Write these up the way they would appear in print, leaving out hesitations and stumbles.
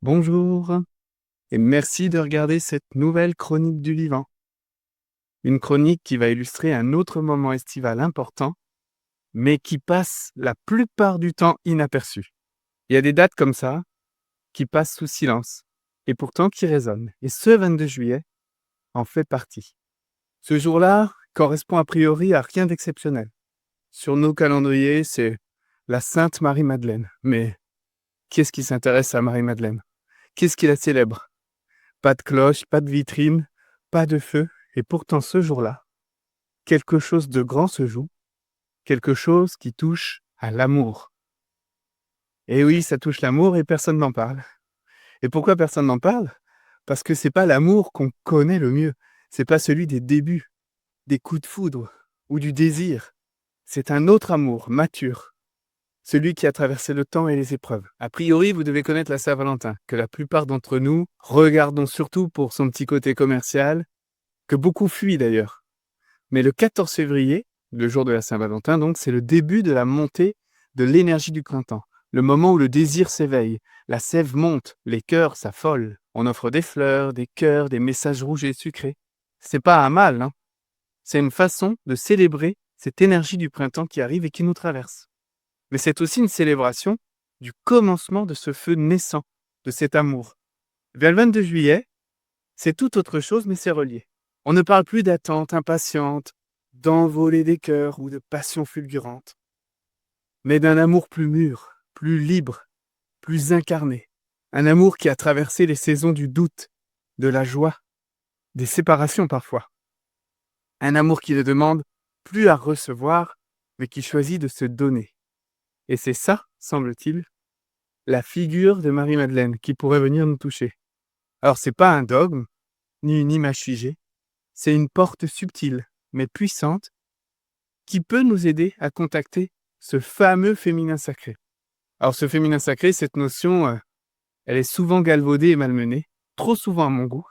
Bonjour et merci de regarder cette nouvelle chronique du vivant. Une chronique qui va illustrer un autre moment estival important, mais qui passe la plupart du temps inaperçu. Il y a des dates comme ça qui passent sous silence et pourtant qui résonnent. Et ce 22 juillet en fait partie. Ce jour-là correspond a priori à rien d'exceptionnel. Sur nos calendriers, c'est la Sainte Marie-Madeleine. Mais qui est-ce qui s'intéresse à Marie-Madeleine? Qu'est-ce qui la célèbre? Pas de cloche, pas de vitrine, pas de feu. Et pourtant, ce jour-là, quelque chose de grand se joue, quelque chose qui touche à l'amour. Et oui, ça touche l'amour et personne n'en parle. Et pourquoi personne n'en parle? Parce que c'est pas l'amour qu'on connaît le mieux. C'est pas celui des débuts, des coups de foudre ou du désir. C'est un autre amour, mature. Celui qui a traversé le temps et les épreuves. A priori, vous devez connaître la Saint-Valentin, que la plupart d'entre nous regardons surtout pour son petit côté commercial, que beaucoup fuient d'ailleurs. Mais le 14 février, le jour de la Saint-Valentin, donc, c'est le début de la montée de l'énergie du printemps. Le moment où le désir s'éveille, la sève monte, les cœurs s'affolent. On offre des fleurs, des cœurs, des messages rouges et sucrés. C'est pas un mal, hein. C'est une façon de célébrer cette énergie du printemps qui arrive et qui nous traverse. Mais c'est aussi une célébration du commencement de ce feu naissant, de cet amour. Vers le 22 juillet, c'est tout autre chose, mais c'est relié. On ne parle plus d'attente impatiente, d'envoler des cœurs ou de passion fulgurante, mais d'un amour plus mûr, plus libre, plus incarné. Un amour qui a traversé les saisons du doute, de la joie, des séparations parfois. Un amour qui ne demande plus à recevoir, mais qui choisit de se donner. Et c'est ça, semble-t-il, la figure de Marie-Madeleine qui pourrait venir nous toucher. Alors c'est pas un dogme, ni une image figée, c'est une porte subtile, mais puissante, qui peut nous aider à contacter ce fameux féminin sacré. Alors ce féminin sacré, cette notion, elle est souvent galvaudée et malmenée, trop souvent à mon goût.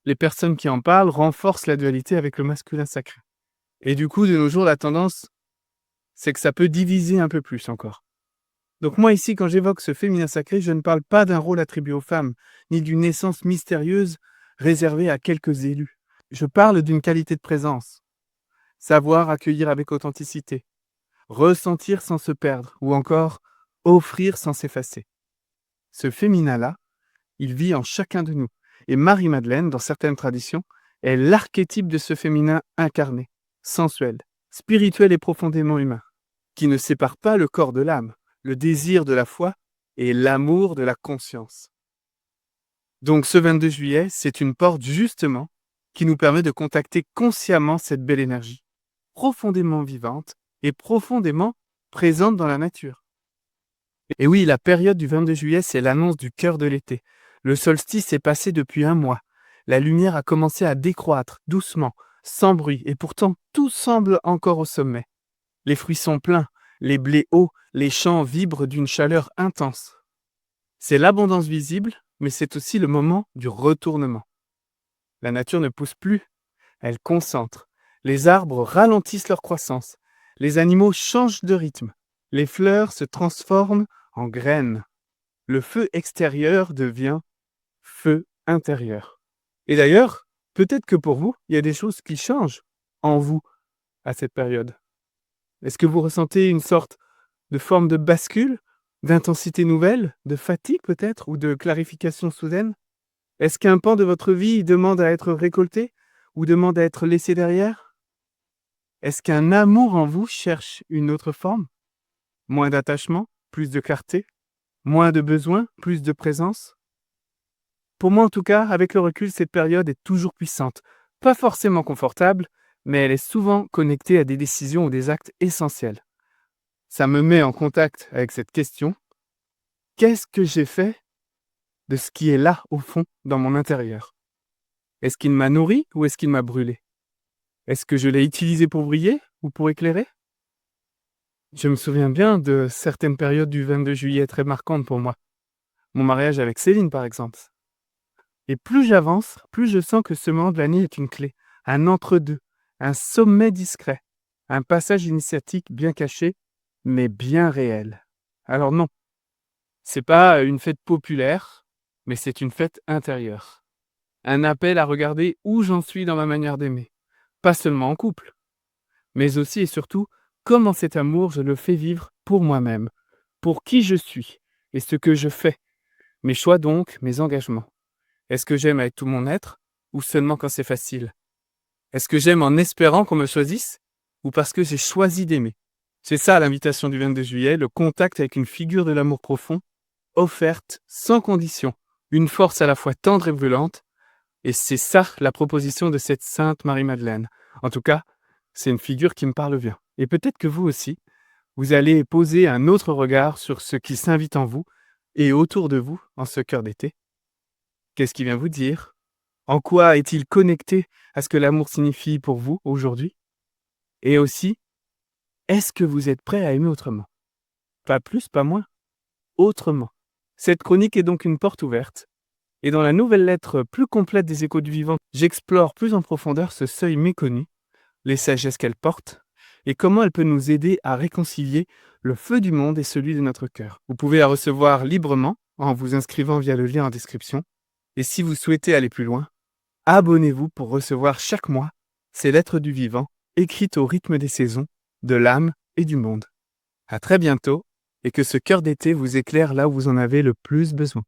Les personnes qui en parlent renforcent la dualité avec le masculin sacré. Et du coup, de nos jours, la tendance, c'est que ça peut diviser un peu plus encore. Donc moi ici, quand j'évoque ce féminin sacré, je ne parle pas d'un rôle attribué aux femmes, ni d'une naissance mystérieuse réservée à quelques élus. Je parle d'une qualité de présence, savoir accueillir avec authenticité, ressentir sans se perdre, ou encore offrir sans s'effacer. Ce féminin-là, il vit en chacun de nous. Et Marie-Madeleine, dans certaines traditions, est l'archétype de ce féminin incarné, sensuel, spirituel et profondément humain, qui ne sépare pas le corps de l'âme, le désir de la foi et l'amour de la conscience. Donc ce 22 juillet, c'est une porte justement qui nous permet de contacter consciemment cette belle énergie, profondément vivante et profondément présente dans la nature. Et oui, la période du 22 juillet, c'est l'annonce du cœur de l'été. Le solstice est passé depuis un mois. La lumière a commencé à décroître, doucement, sans bruit, et pourtant tout semble encore au sommet. Les fruits sont pleins, les blés hauts, les champs vibrent d'une chaleur intense. C'est l'abondance visible, mais c'est aussi le moment du retournement. La nature ne pousse plus, elle concentre. Les arbres ralentissent leur croissance. Les animaux changent de rythme. Les fleurs se transforment en graines. Le feu extérieur devient feu intérieur. Et d'ailleurs, peut-être que pour vous, il y a des choses qui changent en vous à cette période. Est-ce que vous ressentez une sorte de forme de bascule, d'intensité nouvelle, de fatigue peut-être, ou de clarification soudaine? Est-ce qu'un pan de votre vie demande à être récolté ou demande à être laissé derrière? Est-ce qu'un amour en vous cherche une autre forme? Moins d'attachement, plus de clarté, moins de besoin, plus de présence? Pour moi en tout cas, avec le recul, cette période est toujours puissante. Pas forcément confortable, mais elle est souvent connectée à des décisions ou des actes essentiels. Ça me met en contact avec cette question. Qu'est-ce que j'ai fait de ce qui est là, au fond, dans mon intérieur? Est-ce qu'il m'a nourri ou est-ce qu'il m'a brûlé? Est-ce que je l'ai utilisé pour briller ou pour éclairer? Je me souviens bien de certaines périodes du 22 juillet très marquantes pour moi. Mon mariage avec Céline, par exemple. Et plus j'avance, plus je sens que ce moment de l'année est une clé, un entre-deux, un sommet discret, un passage initiatique bien caché, mais bien réel. Alors non, c'est pas une fête populaire, mais c'est une fête intérieure. Un appel à regarder où j'en suis dans ma manière d'aimer. Pas seulement en couple, mais aussi et surtout comment cet amour je le fais vivre pour moi-même, pour qui je suis et ce que je fais. Mes choix donc, mes engagements. Est-ce que j'aime avec tout mon être ou seulement quand c'est facile? Est-ce que j'aime en espérant qu'on me choisisse ou parce que j'ai choisi d'aimer? C'est ça l'invitation du 22 juillet, le contact avec une figure de l'amour profond, offerte sans condition, une force à la fois tendre et brûlante, et c'est ça la proposition de cette sainte Marie-Madeleine. En tout cas, c'est une figure qui me parle bien. Et peut-être que vous aussi, vous allez poser un autre regard sur ce qui s'invite en vous et autour de vous en ce cœur d'été. Qu'est-ce qui vient vous dire? En quoi est-il connecté à ce que l'amour signifie pour vous aujourd'hui? Et aussi, est-ce que vous êtes prêt à aimer autrement? Pas plus, pas moins, autrement. Cette chronique est donc une porte ouverte. Et dans la nouvelle lettre plus complète des Échos du vivant, j'explore plus en profondeur ce seuil méconnu, les sagesses qu'elle porte, et comment elle peut nous aider à réconcilier le feu du monde et celui de notre cœur. Vous pouvez la recevoir librement en vous inscrivant via le lien en description. Et si vous souhaitez aller plus loin, abonnez-vous pour recevoir chaque mois ces lettres du vivant, écrites au rythme des saisons, de l'âme et du monde. À très bientôt, et que ce cœur d'été vous éclaire là où vous en avez le plus besoin.